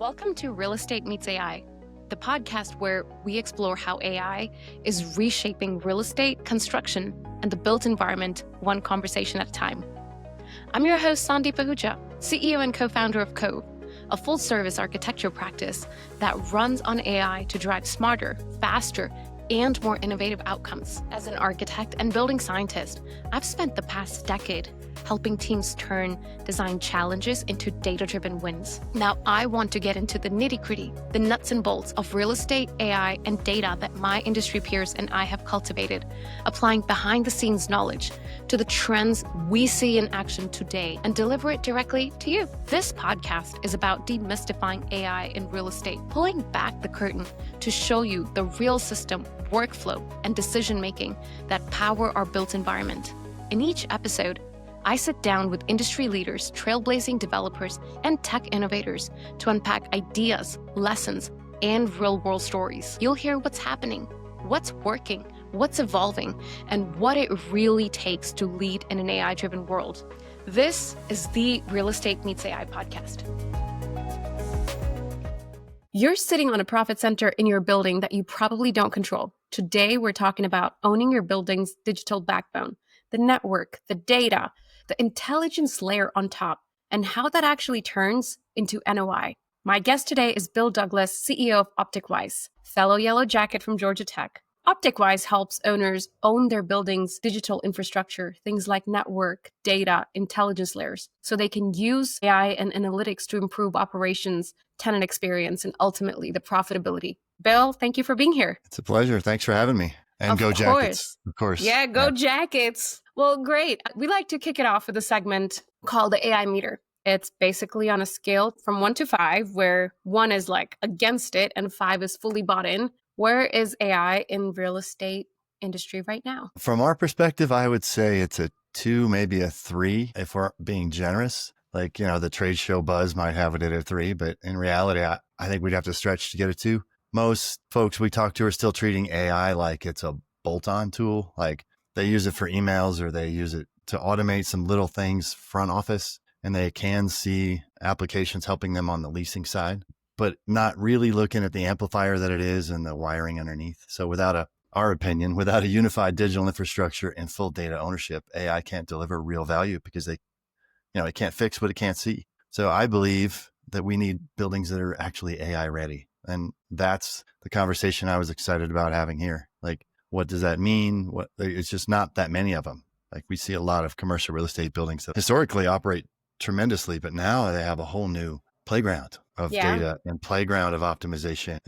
Welcome to Real Estate Meets AI, the podcast where we explore how AI is reshaping real estate, construction, and the built environment one conversation at a time. I'm your host, Sandeep Ahuja, CEO and co-founder of Cove, a full-service architecture practice that runs on AI to drive smarter, faster, and more innovative outcomes. As an architect and building scientist, I've spent the past decade helping teams turn design challenges into data-driven wins. Now, I want to get into the nitty-gritty, the nuts and bolts of real estate, AI, and data that my industry peers and I have cultivated, applying behind-the-scenes knowledge to the trends we see in action today and deliver it directly to you. This podcast is about demystifying AI in real estate, pulling back the curtain to show you the real system, workflow, and decision-making that power our built environment. In each episode, I sit down with industry leaders, trailblazing developers, and tech innovators to unpack ideas, lessons, and real-world stories. You'll hear what's happening, what's working, what's evolving, and what it really takes to lead in an AI-driven world. This is the Real Estate Meets AI podcast. You're sitting on a profit center in your building that you probably don't control. Today, we're talking about owning your building's digital backbone, the network, the data, the intelligence layer on top, and how that actually turns into NOI. My guest today is Bill Douglas, CEO of OpticWise, fellow Yellow Jacket from Georgia Tech. OpticWise helps owners own their building's digital infrastructure, things like network, data, intelligence layers, so they can use AI and analytics to improve operations, tenant experience, and ultimately the profitability. Bill, thank you for being here. It's a pleasure. Thanks for having me. And go Jackets, of course. Yeah, go Jackets. Well, great. We like to kick it off with a segment called the AI meter. It's basically on a scale from 1 to 5, where 1 is like against it and 5 is fully bought in. Where is AI in real estate industry right now? From our perspective, I would say it's a 2, maybe a 3, if we're being generous. Like, the trade show buzz might have it at a 3, but in reality, I think we'd have to stretch to get a 2. Most folks we talk to are still treating AI like it's a bolt-on tool. Like they use it for emails or they use it to automate some little things front office, and they can see applications helping them on the leasing side, but not really looking at the amplifier that it is and the wiring underneath. So our opinion, without a unified digital infrastructure and full data ownership, AI can't deliver real value because it can't fix what it can't see. So I believe that we need buildings that are actually AI ready. And that's the conversation I was excited about having here. Like, what does that mean? It's just not that many of them. Like, we see a lot of commercial real estate buildings that historically operate tremendously, but now they have a whole new playground of data and playground of optimization,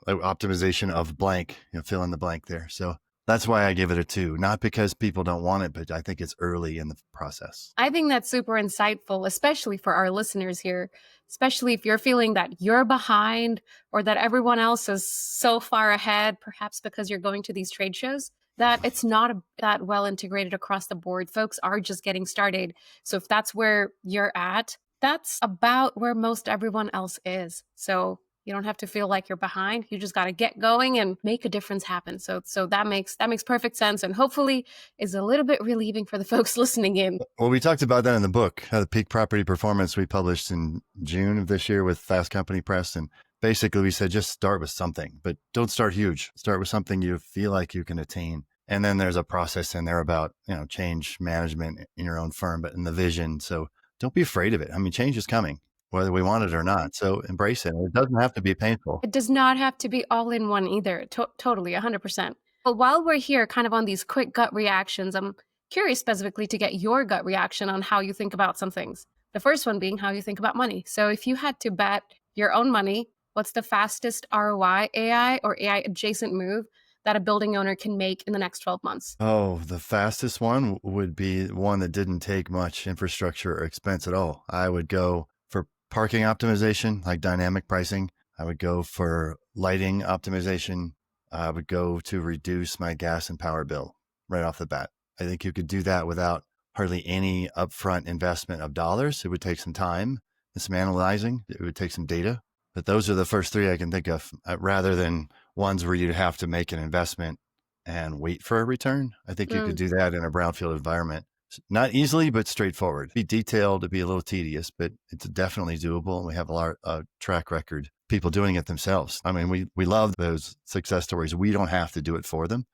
optimization of blank, fill in the blank there. So that's why I give it a 2, not because people don't want it, but I think it's early in the process. I think that's super insightful, especially for our listeners here, especially if you're feeling that you're behind or that everyone else is so far ahead, perhaps because you're going to these trade shows, that it's not that well integrated across the board. Folks are just getting started. So if that's where you're at, that's about where most everyone else is. So you don't have to feel like you're behind. You just got to get going and make a difference happen. So that makes perfect sense, and hopefully is a little bit relieving for the folks listening in. Well, we talked about that in the book, the Peak Property Performance we published in June of this year with Fast Company Press. And basically we said, just start with something, but don't start huge. Start with something you feel like you can attain. And then there's a process in there about, change management in your own firm, but in the vision. So don't be afraid of it. I mean, change is coming, whether we want it or not. So embrace it. It doesn't have to be painful. It does not have to be all in one either. Totally, 100%. But while we're here kind of on these quick gut reactions, I'm curious specifically to get your gut reaction on how you think about some things. The first one being how you think about money. So if you had to bet your own money, what's the fastest ROI AI or AI adjacent move that a building owner can make in the next 12 months? Oh, the fastest one would be one that didn't take much infrastructure or expense at all. I would go for parking optimization, like dynamic pricing. I would go for lighting optimization. I would go to reduce my gas and power bill right off the bat. I think you could do that without hardly any upfront investment of dollars. It would take some time and some analyzing. It would take some data. But those are the first 3 I can think of, rather than ones where you'd have to make an investment and wait for a return. I think you could do that in a brownfield environment. Not easily, but straightforward. Be detailed, to be a little tedious, but it's definitely doable. And we have a track record, people doing it themselves. I mean, we love those success stories. We don't have to do it for them,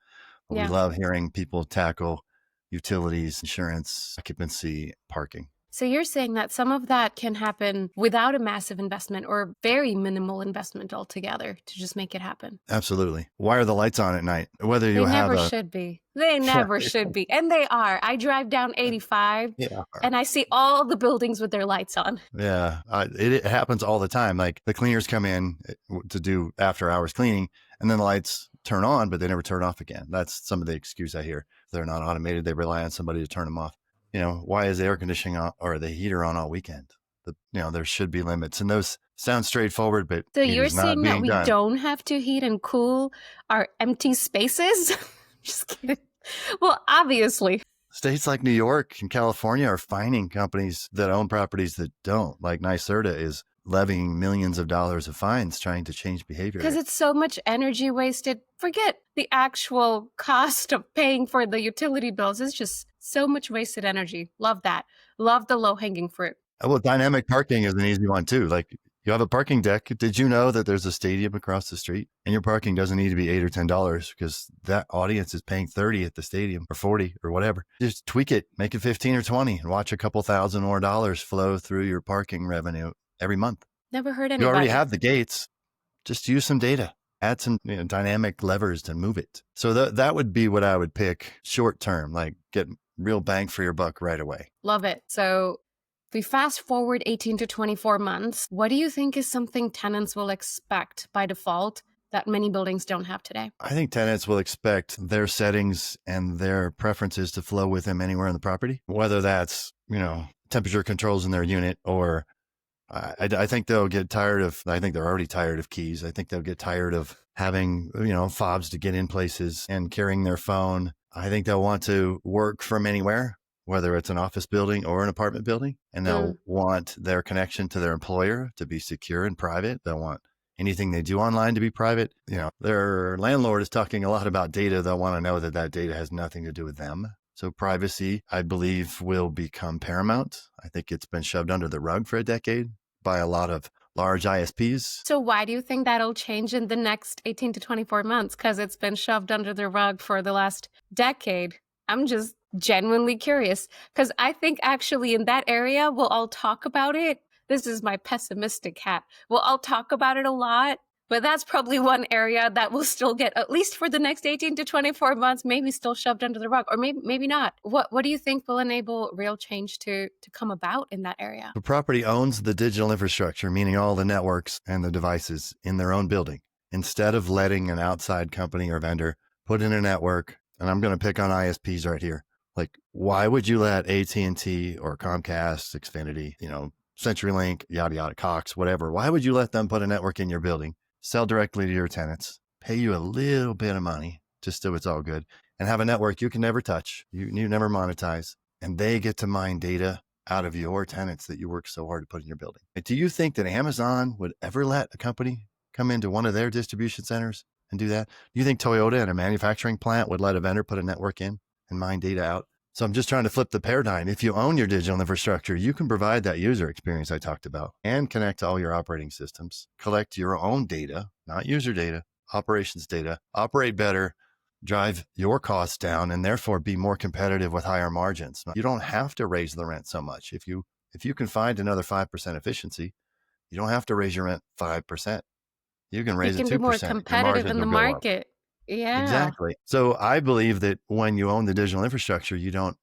but we Yeah. love hearing people tackle utilities, insurance, occupancy, parking. So you're saying that some of that can happen without a massive investment or very minimal investment altogether to just make it happen. Absolutely. Why are the lights on at night? Whether you They have never a should be. They never should be. And they are. I drive down 85 yeah. and I see all the buildings with their lights on. Yeah, it happens all the time. Like the cleaners come in to do after hours cleaning, and then the lights turn on, but they never turn off again. That's some of the excuse I hear. If they're not automated, they rely on somebody to turn them off. Why is the air conditioning on, or the heater on all weekend? There should be limits, and those sound straightforward, but So it you're is not saying that being we done. don't have to heat and cool our empty spaces? Just kidding. Well, obviously. States like New York and California are fining companies that own properties that don't. Like NYSERDA is levying millions of dollars of fines trying to change behavior. Because it's so much energy wasted. Forget the actual cost of paying for the utility bills. It's just so much wasted energy. Love that. Love the low-hanging fruit. Well, dynamic parking is an easy one too. Like you have a parking deck. Did you know that there's a stadium across the street and your parking doesn't need to be $8 or $10 because that audience is paying 30 at the stadium or 40 or whatever. Just tweak it, make it 15 or 20 and watch a couple thousand more dollars flow through your parking revenue every month. Never heard anybody. You already have the gates. Just use some data, add some dynamic levers to move it. So that would be what I would pick short term, like get real bang for your buck right away. Love it. So if we fast forward 18 to 24 months, what do you think is something tenants will expect by default that many buildings don't have today? I think tenants will expect their settings and their preferences to flow with them anywhere on the property, whether that's, temperature controls in their unit or I think they'll get tired of, I think they're already tired of keys. I think they'll get tired of having, fobs to get in places and carrying their phone. I think they'll want to work from anywhere, whether it's an office building or an apartment building, and they'll want their connection to their employer to be secure and private. They'll want anything they do online to be private. Their landlord is talking a lot about data. They'll want to know that data has nothing to do with them. So privacy, I believe, will become paramount. I think it's been shoved under the rug for a decade by a lot of large ISPs. So why do you think that'll change in the next 18 to 24 months? Because it's been shoved under the rug for the last decade. I'm just genuinely curious because I think actually in that area, we'll all talk about it. This is my pessimistic hat. We'll all talk about it a lot, but that's probably one area that will still get, at least for the next 18 to 24 months, maybe still shoved under the rug, or maybe not. What do you think will enable real change to come about in that area? The property owns the digital infrastructure, meaning all the networks and the devices in their own building. Instead of letting an outside company or vendor put in a network, and I'm going to pick on ISPs right here. Like, why would you let AT&T or Comcast, Xfinity, CenturyLink, yada, yada, Cox, whatever. Why would you let them put a network in your building, sell directly to your tenants, pay you a little bit of money just so it's all good, and have a network you can never touch, you never monetize, and they get to mine data out of your tenants that you work so hard to put in your building? Do you think that Amazon would ever let a company come into one of their distribution centers and do that? Do you think Toyota and a manufacturing plant would let a vendor put a network in and mine data out? So I'm just trying to flip the paradigm. If you own your digital infrastructure, you can provide that user experience I talked about and connect to all your operating systems, collect your own data, not user data, operations data, operate better, drive your costs down, and therefore be more competitive with higher margins. You don't have to raise the rent so much. If you can find another 5% efficiency, you don't have to raise your rent 5%. You can raise it 2%. You can be more competitive in the market. Yeah, exactly. So I believe that when you own the digital infrastructure, you don't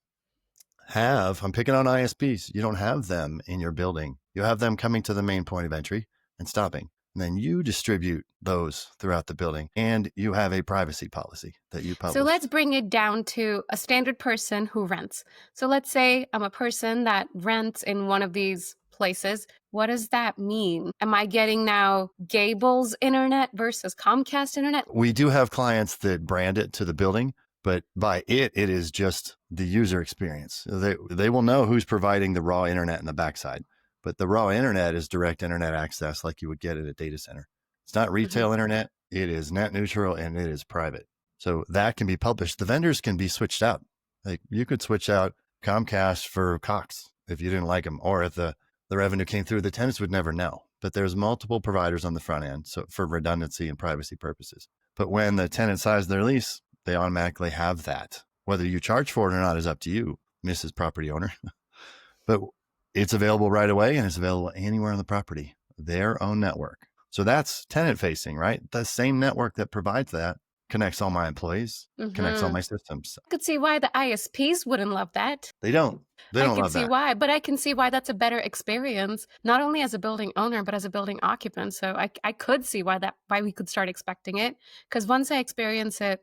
have, I'm picking on ISPs, you don't have them in your building. You have them coming to the main point of entry and stopping. And then you distribute those throughout the building, and you have a privacy policy that you publish. So let's bring it down to a standard person who rents. So let's say I'm a person that rents in one of these places. What does that mean? Am I getting now Gable's internet versus Comcast internet? We do have clients that brand it to the building, but by it is just the user experience. They will know who's providing the raw internet in the backside, but the raw internet is direct internet access like you would get at a data center. It's not retail internet. It is net neutral and it is private. So that can be published. The vendors can be switched out. Like you could switch out Comcast for Cox if you didn't like them, or if the revenue came through, the tenants would never know. But there's multiple providers on the front end, so for redundancy and privacy purposes. But when the tenant signs their lease, they automatically have that. Whether you charge for it or not is up to you, Mrs. Property Owner. But it's available right away, and it's available anywhere on the property, their own network. So that's tenant facing, right? The same network that provides that connects all my employees, connects all my systems. I could see why the ISPs wouldn't love that. They don't I can love see that. why, but I can see why that's a better experience, not only as a building owner, but as a building occupant. So I could see why we could start expecting it. Because once I experience it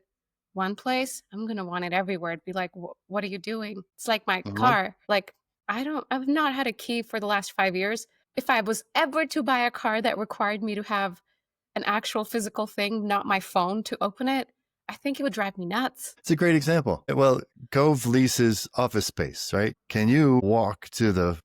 one place, I'm going to want it everywhere. It'd be like, what are you doing? It's like my car. Like, I've not had a key for the last 5 years. If I was ever to buy a car that required me to have an actual physical thing, not my phone, to open it, I think it would drive me nuts. It's a great example. Well, Cove leases office space, right? Can you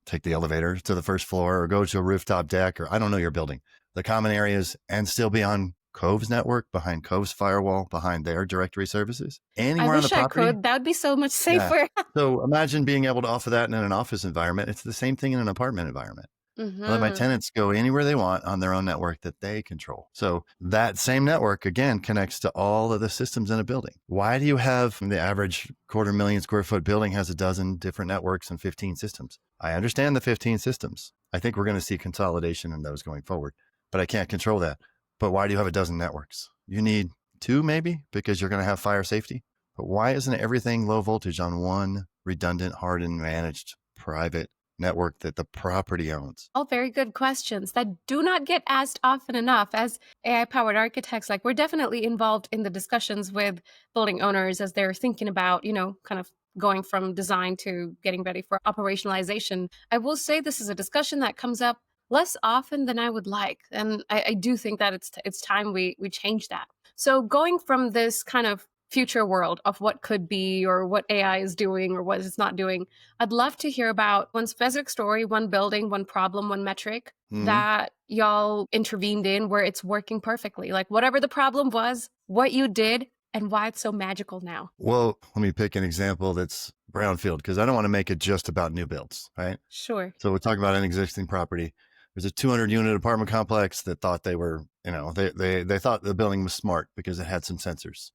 take the elevator to the first floor or go to a rooftop deck, or I don't know your building, the common areas, and still be on Cove's network, behind Cove's firewall, behind their directory services? Anywhere on the property? I wish I could. That would be so much safer. Yeah. So imagine being able to offer that in an office environment. It's the same thing in an apartment environment. I let my tenants go anywhere they want on their own network that they control. So that same network, again, connects to all of the systems in a building. Why do you have the average 250,000 square foot building has a dozen different networks and 15 systems? I understand the 15 systems. I think we're going to see consolidation in those going forward, but I can't control that. But why do you have a dozen networks? You need 2 maybe, because you're going to have fire safety. But why isn't everything low voltage on one redundant, hardened, managed, private network that the property owns? All very good questions that do not get asked often enough. As AI-powered architects, like, we're definitely involved in the discussions with building owners as they're thinking about, kind of going from design to getting ready for operationalization. I will say this is a discussion that comes up less often than I would like. And I do think that it's time we change that. So going from this kind of future world of what could be or what AI is doing or what it's not doing, I'd love to hear about one specific story, one building, one problem, one metric that y'all intervened in where it's working perfectly. Like, whatever the problem was, what you did, and why it's so magical now. Well, let me pick an example that's brownfield, because I don't want to make it just about new builds, right? Sure. So we're talking about an existing property. There's a 200 unit apartment complex that thought they were, they thought the building was smart because it had some sensors.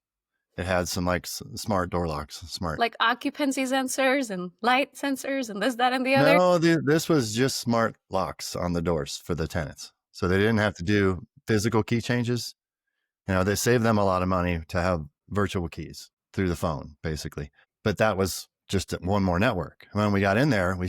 It had some smart door locks, like occupancy sensors and light sensors and this, that, and the other. No, this was just smart locks on the doors for the tenants. So they didn't have to do physical key changes. They saved them a lot of money to have virtual keys through the phone, basically. But that was just one more network. When we got in there, we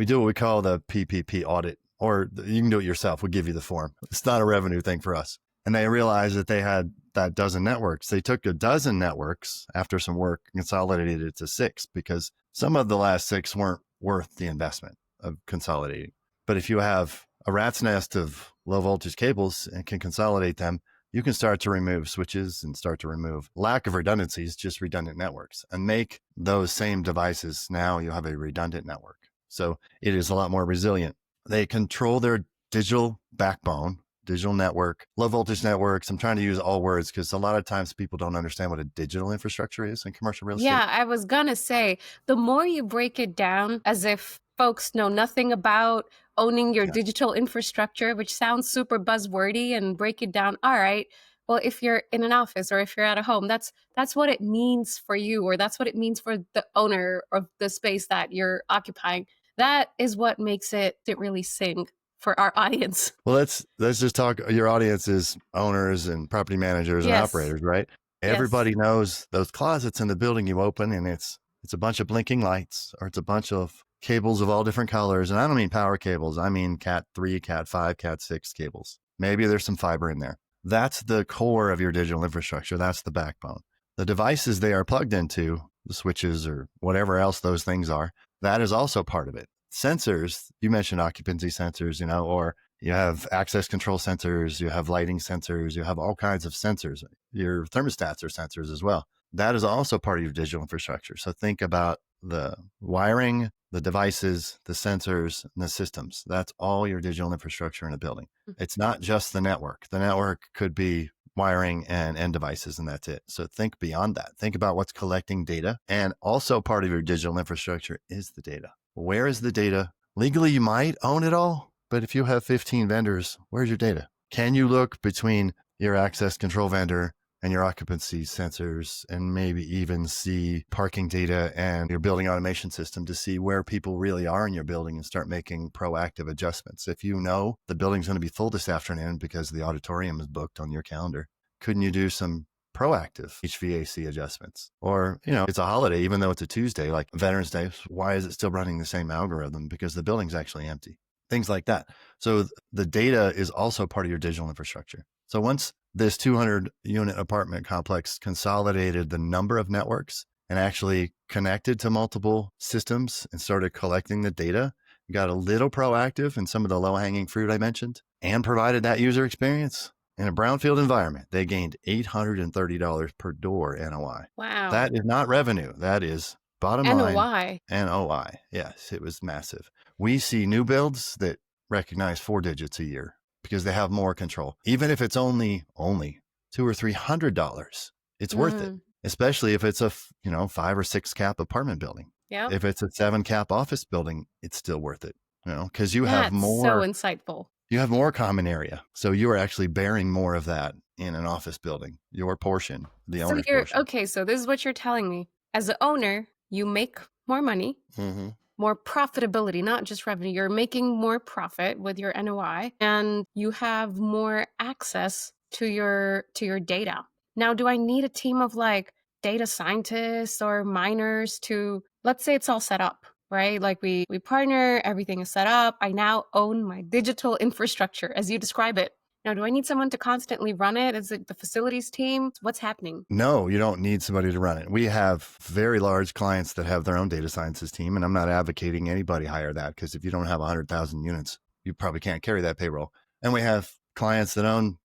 do what we call the PPP audit, or you can do it yourself. We'll give you the form. It's not a revenue thing for us. And they realized that they had that dozen networks. They took a dozen networks after some work, consolidated it to 6, because some of the last 6 weren't worth the investment of consolidating. But if you have a rat's nest of low voltage cables and can consolidate them, you can start to remove switches and start to remove lack of redundancies, just redundant networks, and make those same devices. Now you have a redundant network. So it is a lot more resilient. They control their digital backbone, digital network, low voltage networks. I'm trying to use all words because a lot of times people don't understand what a digital infrastructure is in commercial real estate. Yeah, I was going to say, the more you break it down as if folks know nothing about owning your digital infrastructure, which sounds super buzzwordy, and break it down. All right, well, if you're in an office or if you're at a home, that's what it means for you, or that's what it means for the owner of the space that you're occupying. That is what makes it really sing for our audience. Well, let's just talk. Your audience is owners and property managers and operators, right? Everybody knows those closets in the building you open, and it's a bunch of blinking lights, or it's a bunch of cables of all different colors. And I don't mean power cables. I mean Cat 3, Cat 5, Cat 6 cables. Maybe there's some fiber in there. That's the core of your digital infrastructure. That's the backbone. The devices they are plugged into, the switches or whatever else those things are, that is also part of it. Sensors, you mentioned occupancy sensors, or you have access control sensors, you have lighting sensors, you have all kinds of sensors. Your thermostats are sensors as well. That is also part of your digital infrastructure. So think about the wiring, the devices, the sensors, and the systems. That's all your digital infrastructure in a building. It's not just the network. The network could be wiring and end devices, and that's it. So think beyond that. Think about what's collecting data. And also part of your digital infrastructure is the data. Where is the data? Legally, you might own it all, but if you have 15 vendors, where's your data? Can you look between your access control vendor and your occupancy sensors and maybe even see parking data and your building automation system to see where people really are in your building and start making proactive adjustments? If you know the building's going to be full this afternoon because the auditorium is booked on your calendar, couldn't you do some proactive HVAC adjustments? Or, it's a holiday, even though it's a Tuesday, like Veterans Day, why is it still running the same algorithm? Because the building's actually empty. Things like that. So the data is also part of your digital infrastructure. So once this 200 unit apartment complex consolidated the number of networks and actually connected to multiple systems and started collecting the data, got a little proactive in some of the low hanging fruit I mentioned, and provided that user experience in a brownfield environment, they gained $830 per door NOI. Wow. That is not revenue. That is bottom line. NOI. NOI. Yes, it was massive. We see new builds that recognize 4 digits a year because they have more control. Even if it's only $200 or $300, it's worth it. Especially if it's a 5 or 6 cap apartment building. Yeah. If it's a 7 cap office building, it's still worth it. Because you have more. So insightful. You have more common area. So you are actually bearing more of that in an office building, your portion, the owner's portion. Okay, so this is what you're telling me. As an owner, you make more money, more profitability, not just revenue. You're making more profit with your NOI, and you have more access to your data. Now, do I need a team of data scientists or miners to, let's say it's all set up, right? Like we partner, everything is set up. I now own my digital infrastructure as you describe it. Now, do I need someone to constantly run it? Is it the facilities team? What's happening? No, you don't need somebody to run it. We have very large clients that have their own data sciences team, and I'm not advocating anybody hire that, because if you don't have 100,000 units, you probably can't carry that payroll. And we have clients that own,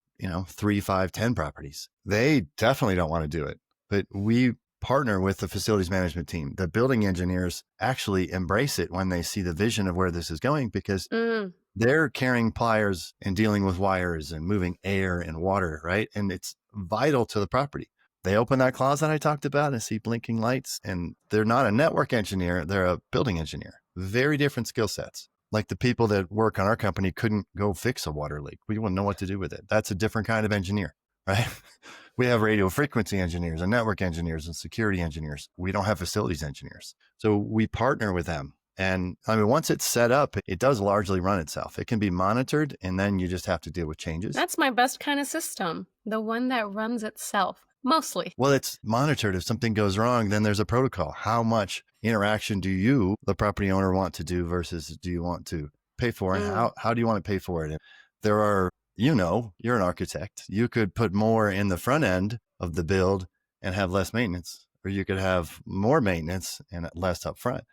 3, 5, 10 properties. They definitely don't want to do it, but we partner with the facilities management team. The building engineers actually embrace it when they see the vision of where this is going, because they're carrying pliers and dealing with wires and moving air and water, right? And it's vital to the property. They open that closet I talked about and see blinking lights, and they're not a network engineer, they're a building engineer. Very different skill sets. Like the people that work on our company couldn't go fix a water leak. We wouldn't know what to do with it. That's a different kind of engineer, right? We have radio frequency engineers and network engineers and security engineers. We don't have facilities engineers. So we partner with them. And once it's set up, it does largely run itself. It can be monitored, and then you just have to deal with changes. That's my best kind of system. The one that runs itself, mostly. Well, it's monitored. If something goes wrong, then there's a protocol. How much interaction do you, the property owner, want to do versus do you want to pay for it? And how do you want to pay for it? And there are, you're an architect. You could put more in the front end of the build and have less maintenance, or you could have more maintenance and less up front.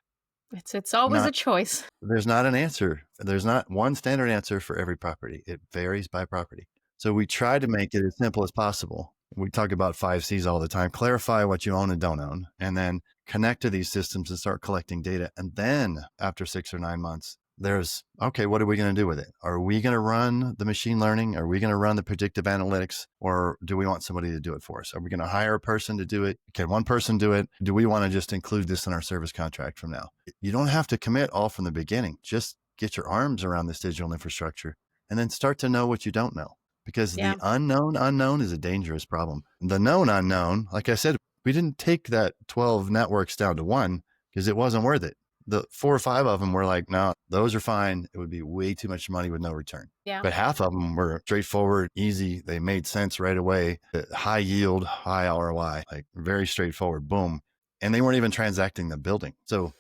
It's always a choice. There's not an answer. There's not one standard answer for every property. It varies by property. So we try to make it as simple as possible. We talk about 5 C's all the time. Clarify what you own and don't own, and then connect to these systems and start collecting data. And then after 6 or 9 months, there's, okay, what are we going to do with it? Are we going to run the machine learning? Are we going to run the predictive analytics? Or do we want somebody to do it for us? Are we going to hire a person to do it? Can one person do it? Do we want to just include this in our service contract from now? You don't have to commit all from the beginning. Just get your arms around this digital infrastructure and then start to know what you don't know. Because the unknown is a dangerous problem. The known unknown, like I said, we didn't take that 12 networks down to 1 because it wasn't worth it. The 4 or 5 of them were like, no, those are fine. It would be way too much money with no return. Yeah. But half of them were straightforward, easy. They made sense right away. High yield, high ROI, like very straightforward, boom. And they weren't even transacting the building. So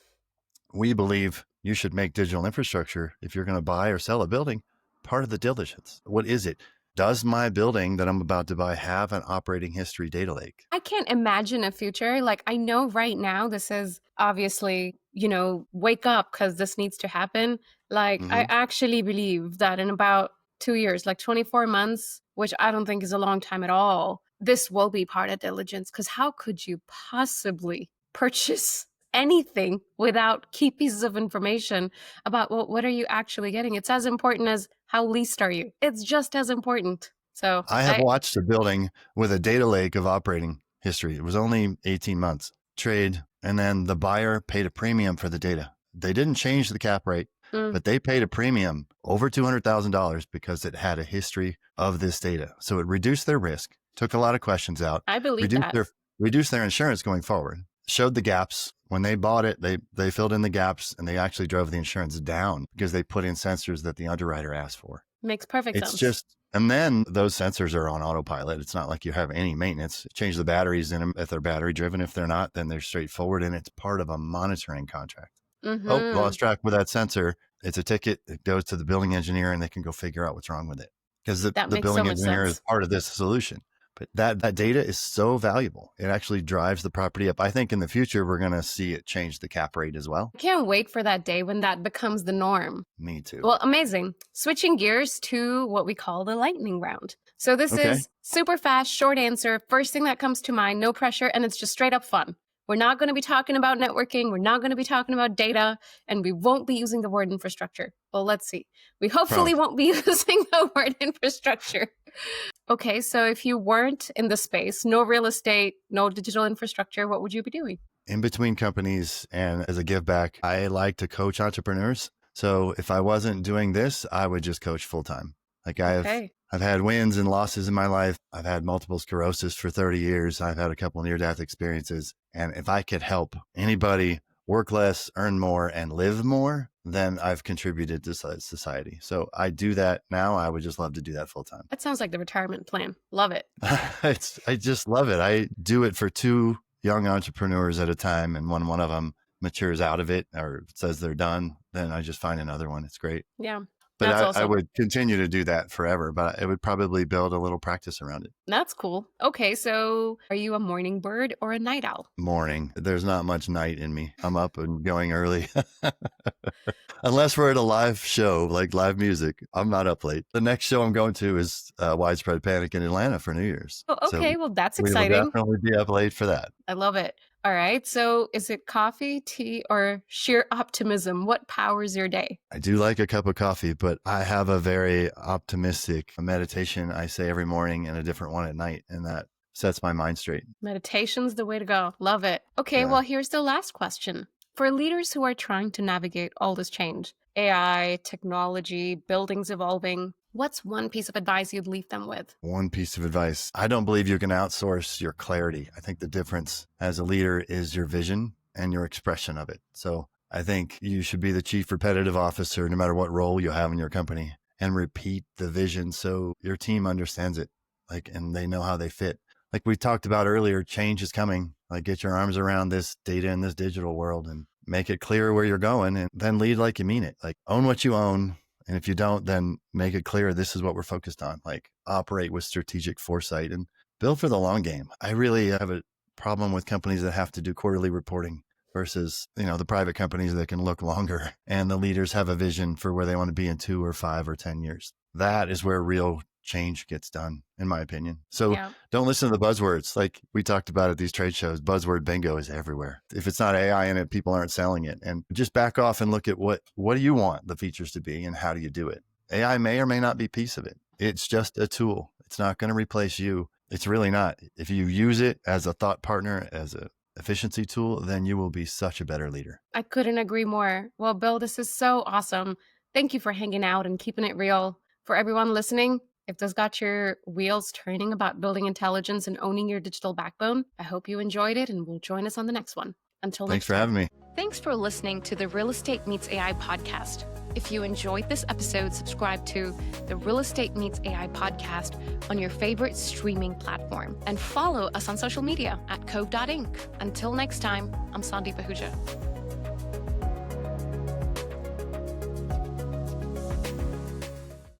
we believe you should make digital infrastructure, if you're going to buy or sell a building, part of the diligence. What is it? Does my building that I'm about to buy have an operating history data lake? I can't imagine a future. I know right now this is obviously, wake up because this needs to happen. I actually believe that in about 2 years, 24 months, which I don't think is a long time at all, this will be part of diligence. Because how could you possibly purchase anything without key pieces of information about what are you actually getting? It's as important as how leased are you. It's just as important. So I have watched a building with a data lake of operating history. It was only 18 months trade. And then the buyer paid a premium for the data. They didn't change the cap rate, but they paid a premium over $200,000 because it had a history of this data. So it reduced their risk, took a lot of questions out. I believe that. Reduced their insurance going forward, showed the gaps. When they bought it, they filled in the gaps, and they actually drove the insurance down because they put in sensors that the underwriter asked for. Makes perfect sense. And then those sensors are on autopilot. It's not like you have any maintenance. Change the batteries in them if they're battery driven. If they're not, then they're straightforward, and it's part of a monitoring contract. Mm-hmm. Oh, lost track with that sensor. It's a ticket. It goes to the building engineer, and they can go figure out what's wrong with it, because the building engineer is part of this solution. But that data is so valuable. It actually drives the property up. I think in the future, we're going to see it change the cap rate as well. I can't wait for that day when that becomes the norm. Me too. Well, amazing. Switching gears to what we call the lightning round. So this is super fast, short answer. First thing that comes to mind, no pressure, and it's just straight up fun. We're not going to be talking about networking. We're not going to be talking about data, and we won't be using the word infrastructure. Well, let's see. We hopefully won't be using the word infrastructure. Okay, so if you weren't in the space, no real estate, no digital infrastructure, what would you be doing? In between companies and as a give back, I like to coach entrepreneurs. So if I wasn't doing this, I would just coach full time. Like I've had wins and losses in my life. I've had multiple sclerosis for 30 years. I've had a couple near-death experiences. And if I could help anybody work less, earn more, and live more, then I've contributed to society. So I do that now. I would just love to do that full time. That sounds like the retirement plan. Love it. I just love it. I do it for 2 young entrepreneurs at a time. And when one of them matures out of it or says they're done, then I just find another one. It's great. Yeah. But I would continue to do that forever, but I would probably build a little practice around it. That's cool. Okay, so are you a morning bird or a night owl? Morning. There's not much night in me. I'm up and going early. Unless we're at a live show, like live music, I'm not up late. The next show I'm going to is Widespread Panic in Atlanta for New Year's. Oh, okay. Well, that's exciting. We will definitely be up late for that. I love it. All right. So is it coffee, tea, or sheer optimism? What powers your day? I do like a cup of coffee, but I have a very optimistic meditation I say every morning and a different one at night. And that sets my mind straight. Meditation's the way to go. Love it. Okay. Well, here's the last question. For leaders who are trying to navigate all this change, AI, technology, buildings evolving, what's one piece of advice you'd leave them with? One piece of advice. I don't believe you can outsource your clarity. I think the difference as a leader is your vision and your expression of it. So I think you should be the chief repetitive officer, no matter what role you have in your company, and repeat the vision so your team understands it, and they know how they fit. Like we talked about earlier, change is coming. Get your arms around this data in this digital world and make it clear where you're going, and then lead like you mean it. Own what you own. And if you don't, then make it clear this is what we're focused on. Operate with strategic foresight and build for the long game. I really have a problem with companies that have to do quarterly reporting versus, the private companies that can look longer and the leaders have a vision for where they want to be in 2 or 5 or 10 years. That is where real change gets done, in my opinion. So don't listen to the buzzwords. Like we talked about at these trade shows, buzzword bingo is everywhere. If it's not AI in it, people aren't selling it. And just back off and look at what do you want the features to be and how do you do it? AI may or may not be a piece of it. It's just a tool. It's not going to replace you. It's really not. If you use it as a thought partner, as a efficiency tool, then you will be such a better leader. I couldn't agree more. Well, Bill, this is so awesome. Thank you for hanging out and keeping it real. For everyone listening, if this got your wheels turning about building intelligence and owning your digital backbone, I hope you enjoyed it and will join us on the next one. Until next time. Thanks for having me. Thanks for listening to the Real Estate Meets AI podcast. If you enjoyed this episode, subscribe to the Real Estate Meets AI podcast on your favorite streaming platform and follow us on social media at cove.inc. Until next time, I'm Sandeep Ahuja.